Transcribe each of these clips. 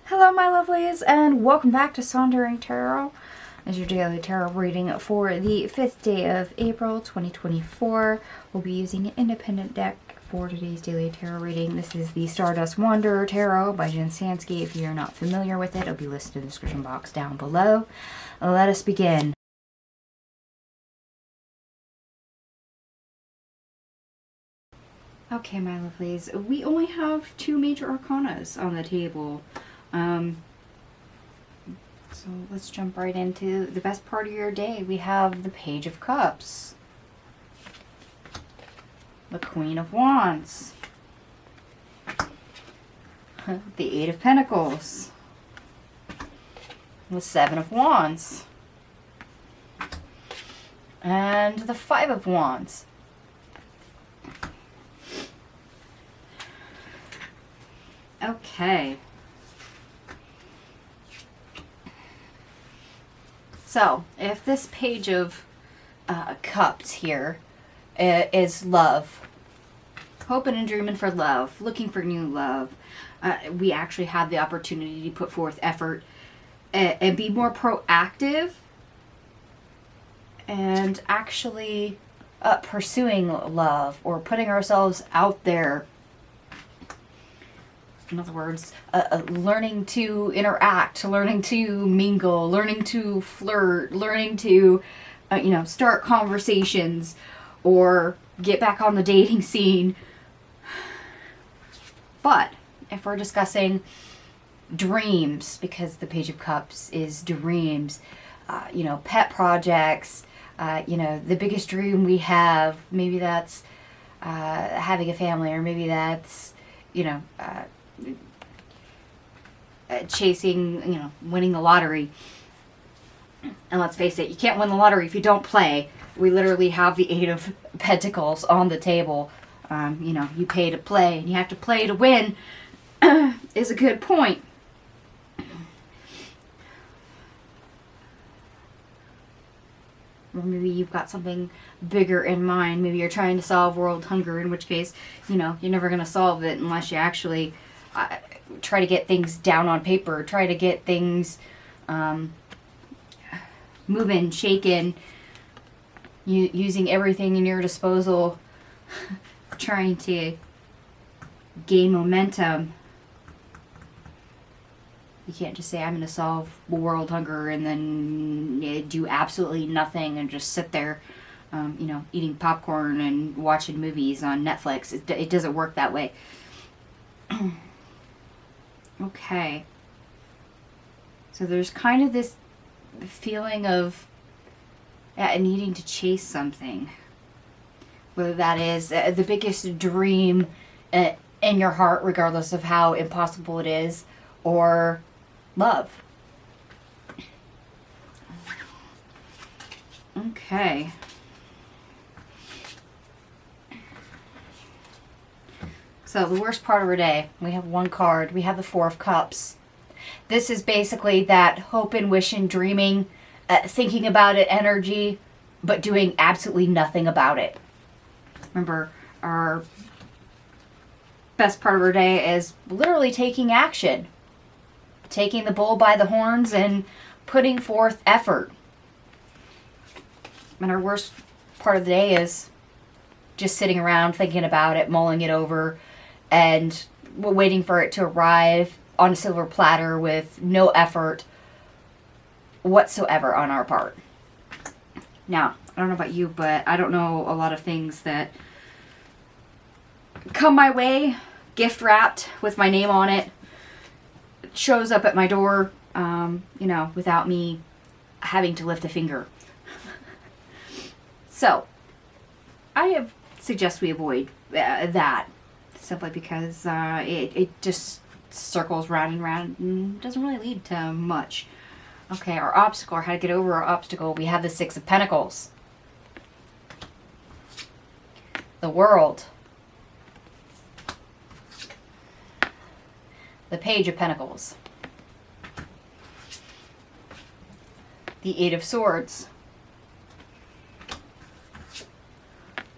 Hello my lovelies and welcome back to Sauntering Tarot. This is your daily tarot reading for the 5th day of April 2024. We'll be using an independent deck for today's daily tarot reading. This is the Stardust Wanderer Tarot by Sankey. If you're not familiar with it, it'll be listed in the description box down below. Let us begin. Okay my lovelies, we only have two major arcanas on the table. So let's jump right into the best part of your day. We have the Page of Cups, the Queen of Wands, the Eight of Pentacles, the Seven of Wands, and the Five of Wands. Okay. So, if this Page of Cups here is love, hoping and dreaming for love, looking for new love, we actually have the opportunity to put forth effort and be more proactive and actually pursuing love or putting ourselves out there. In other words, learning to interact, learning to mingle, learning to flirt, learning to, start conversations or get back on the dating scene. But if we're discussing dreams, because the Page of Cups is dreams, pet projects, the biggest dream we have, maybe that's having a family, or maybe that's, chasing, winning the lottery. And let's face it, you can't win the lottery if you don't play. We literally have the Eight of Pentacles on the table. You pay to play, and you have to play to win, is a good point. Or maybe you've got something bigger in mind. Maybe you're trying to solve world hunger, in which case, you're never going to solve it unless you actually try to get things down on paper, try to get things moving, shaking, using everything in your disposal, trying to gain momentum. You can't just say, I'm going to solve world hunger and then do absolutely nothing and just sit there, eating popcorn and watching movies on Netflix. It doesn't work that way. Okay. So there's kind of this feeling of needing to chase something. Whether that is the biggest dream in your heart, regardless of how impossible it is, or love. Okay. So the worst part of our day, we have one card. We have the Four of Cups. This is basically that hope and wish and dreaming, thinking about it energy, but doing absolutely nothing about it. Remember, our best part of our day is literally taking action. Taking the bull by the horns and putting forth effort. And our worst part of the day is just sitting around thinking about it, mulling it over, and waiting for it to arrive on a silver platter with no effort whatsoever on our part. Now, I don't know about you, but I don't know a lot of things that come my way, gift wrapped with my name on it, shows up at my door, without me having to lift a finger. So, I suggest we avoid that, simply because it just circles round and round and doesn't really lead to much. Okay, our obstacle, or how to get over our obstacle, we have the Six of Pentacles. The World. The Page of Pentacles. The Eight of Swords.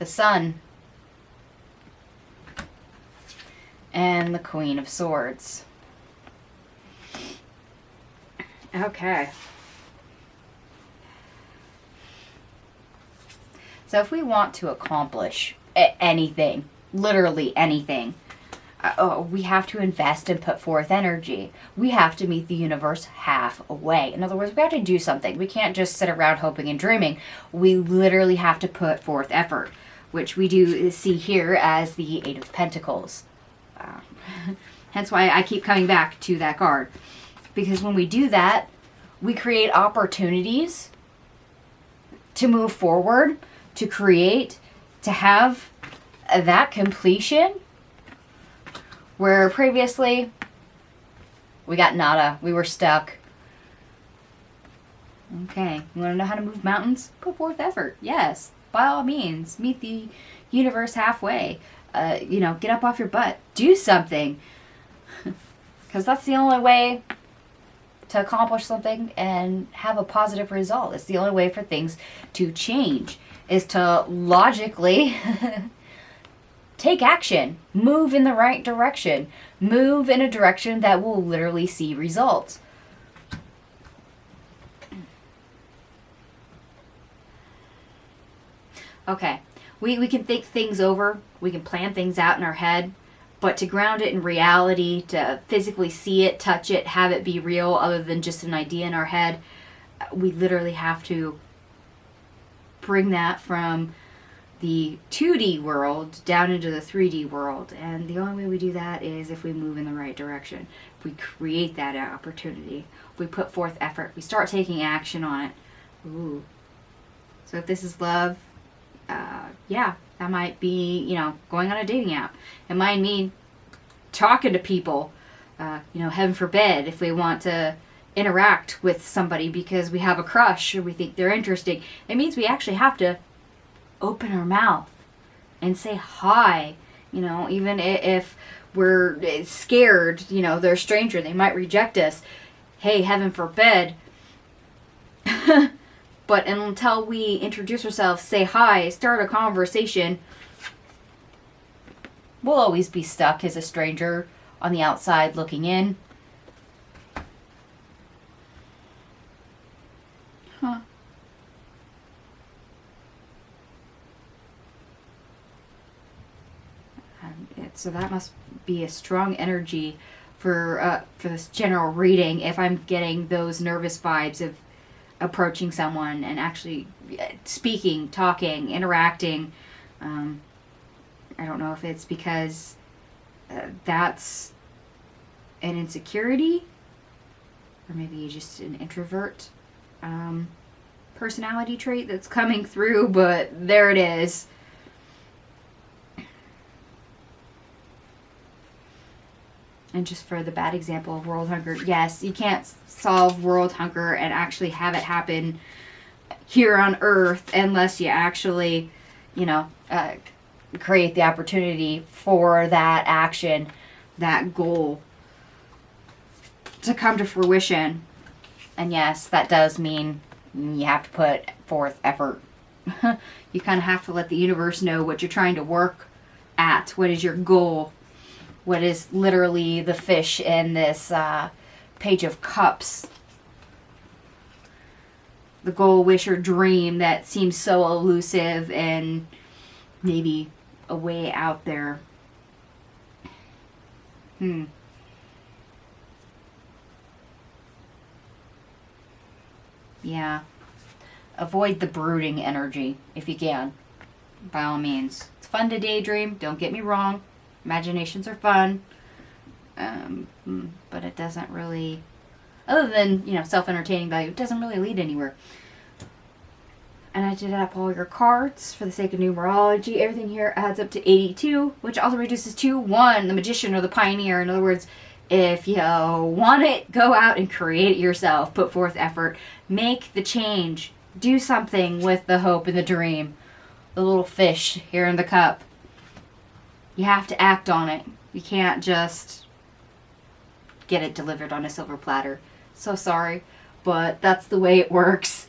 The Sun. And the Queen of Swords. Okay. So if we want to accomplish anything, literally anything, we have to invest and put forth energy. We have to meet the universe halfway. In other words, we have to do something. We can't just sit around hoping and dreaming. We literally have to put forth effort, which we do see here as the Eight of Pentacles. Hence why I keep coming back to that card. Because when we do that, we create opportunities to move forward, to create, to have that completion, where previously we got nada, we were stuck. Okay, you want to know how to move mountains? Put forth effort. Yes, by all means, meet the universe halfway. Get up off your butt, do something, because that's the only way to accomplish something and have a positive result. It's the only way for things to change, is to logically take action, move in the right direction, move in a direction that will literally see results. Okay, we can think things over, we can plan things out in our head, but to ground it in reality, to physically see it, touch it, have it be real other than just an idea in our head, we literally have to bring that from the 2D world down into the 3D world. And the only way we do that is if we move in the right direction. If we create that opportunity. If we put forth effort. We start taking action on it. Ooh. So if this is love, that might be, going on a dating app. It might mean talking to people. Heaven forbid, if we want to interact with somebody because we have a crush or we think they're interesting. It means we actually have to open our mouth and say hi, even if we're scared, they're a stranger, they might reject us. Hey, heaven forbid. But until we introduce ourselves, say hi, start a conversation, we'll always be stuck as a stranger on the outside looking in. Huh. So that must be a strong energy for this general reading if I'm getting those nervous vibes of approaching someone and actually speaking, talking, interacting. I don't know if it's because that's an insecurity or maybe just an introvert personality trait that's coming through, but there it is. And just for the bad example of world hunger, yes, you can't solve world hunger and actually have it happen here on Earth unless you actually, create the opportunity for that action, that goal to come to fruition. And yes, that does mean you have to put forth effort. You kind of have to let the universe know what you're trying to work at. What is your goal? What is literally the fish in this Page of Cups? The goal, wish, or dream that seems so elusive and maybe a way out there. Yeah. Avoid the brooding energy if you can, by all means. It's fun to daydream, don't get me wrong. Imaginations are fun, but it doesn't really, other than, self-entertaining value, it doesn't really lead anywhere. And I did up all your cards for the sake of numerology. Everything here adds up to 82, which also reduces to 1, the magician or the pioneer. In other words, if you want it, go out and create it yourself. Put forth effort. Make the change. Do something with the hope and the dream. The little fish here in the cup. You have to act on it. You can't just get it delivered on a silver platter. So sorry, but that's the way it works.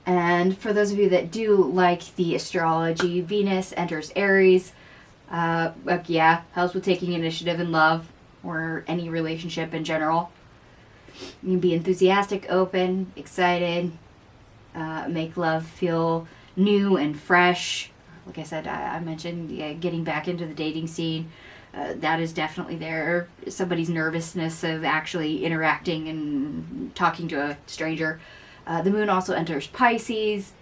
And for those of you that do like the astrology, Venus enters Aries. Helps with taking initiative in love or any relationship in general. You can be enthusiastic, open, excited, make love feel new and fresh. Like I said, I mentioned getting back into the dating scene. That is definitely there. Somebody's nervousness of actually interacting and talking to a stranger. The moon also enters Pisces.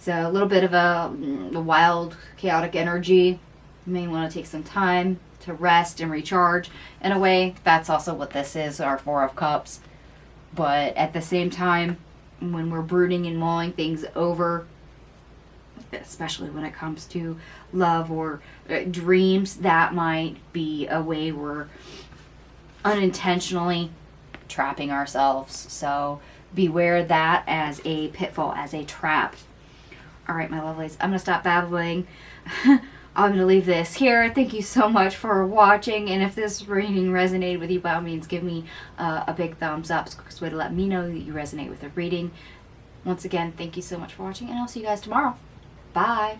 So a little bit of a wild, chaotic energy. You may want to take some time to rest and recharge. In a way, that's also what this is, our Four of Cups. But at the same time, when we're brooding and mulling things over, especially when it comes to love or dreams, that might be a way we're unintentionally trapping ourselves. So beware that as a pitfall, as a trap. All right, my lovelies, I'm going to stop babbling. I'm going to leave this here. Thank you so much for watching. And if this reading resonated with you, by all means, give me a big thumbs up. It's the quickest way to let me know that you resonate with the reading. Once again, thank you so much for watching, and I'll see you guys tomorrow. Bye.